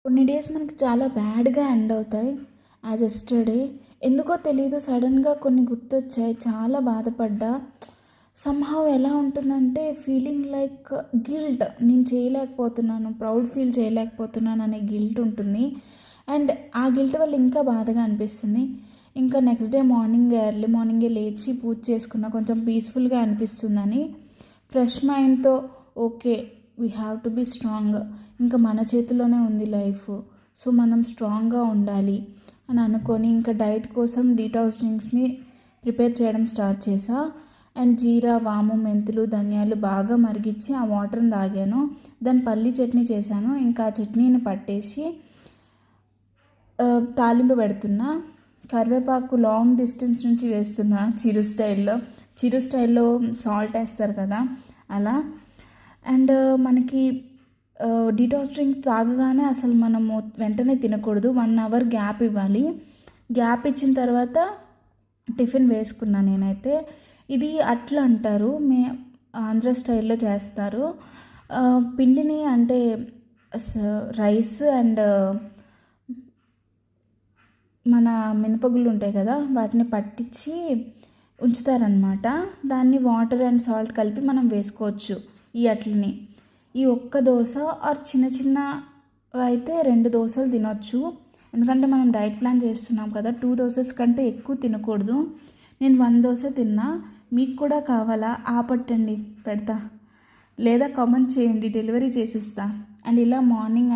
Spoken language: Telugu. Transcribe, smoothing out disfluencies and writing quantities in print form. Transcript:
కొన్ని డేస్ మనకి చాలా బ్యాడ్‌గా ఎండ్ అవుతాయి. యాజ్ యెస్టర్‌డే ఎందుకో తెలీదు సడెన్‌గా కొన్ని గుర్తొచ్చాయి. చాలా బాధపడ్డా. సమ్‌హౌ ఎలా ఉంటుందంటే ఫీలింగ్ లైక్ గిల్ట్. నేను చేయలేకపోతున్నాను, ప్రౌడ్ ఫీల్ చేయలేకపోతున్నాను అనే గిల్ట్ ఉంటుంది. అండ్ ఆ గిల్ట్ వల్ల ఇంకా బాధగా అనిపిస్తుంది. ఇంకా నెక్స్ట్ డే మార్నింగ్ ఎర్లీ మార్నింగే లేచి పూజ చేసుకున్న కొంచెం పీస్‌ఫుల్‌గా అనిపిస్తుందని ఫ్రెష్ మైండ్‌తో okay. We have to be strong. ఇంకా మన చేతిలోనే ఉంది లైఫ్. సో మనం స్ట్రాంగ్గా ఉండాలి అని అనుకొని ఇంకా డైట్ కోసం డీటాక్స్ డ్రింక్స్ని ప్రిపేర్ చేయడం స్టార్ట్ చేసా. అండ్ జీరా, వాము, మెంతులు, ధనియాలు బాగా మరిగించి ఆ వాటర్ని తాగాను. దాని పల్లి చట్నీ చేశాను. ఇంకా ఆ చట్నీని పట్టేసి తాలింపు పెడుతున్నా. కరివేపాకు లాంగ్ డిస్టెన్స్ నుంచి వేస్తున్నా చిరు స్టైల్లో సాల్ట్ వేస్తారు కదా అలా. అండ్ మనకి డీటాక్స్ డ్రింక్ తాగగానే అసలు మనము వెంటనే తినకూడదు. 1 అవర్ గ్యాప్ ఇవ్వాలి. గ్యాప్ ఇచ్చిన తర్వాత టిఫిన్ వేసుకున్నాను నేనైతే. ఇది అట్లా అంటారు, ఆంధ్ర స్టైల్లో చేస్తారు. పిండిని అంటే రైస్ అండ్ మన మినపగుళ్ళు ఉంటాయి కదా వాటిని పట్టించి ఉంచుతారనమాట. దాన్ని వాటర్ అండ్ సాల్ట్ కలిపి మనం వేసుకోవచ్చు ఈ అట్లని. ఈ ఒక్క దోశ ఆర్ చిన్న చిన్న అయితే 2 దోశలు తినొచ్చు. ఎందుకంటే మనం డైట్ ప్లాన్ చేస్తున్నాం కదా, 2 దోసెస్ కంటే ఎక్కువ తినకూడదు. నేను 1 దోశ తిన్నా. మీకు కూడా కావాలా? ఆపట్టండి, పెడతా. లేదా కామెంట్ చేయండి, డెలివరీ చేసిస్తా. అండ్ ఇలా మార్నింగ్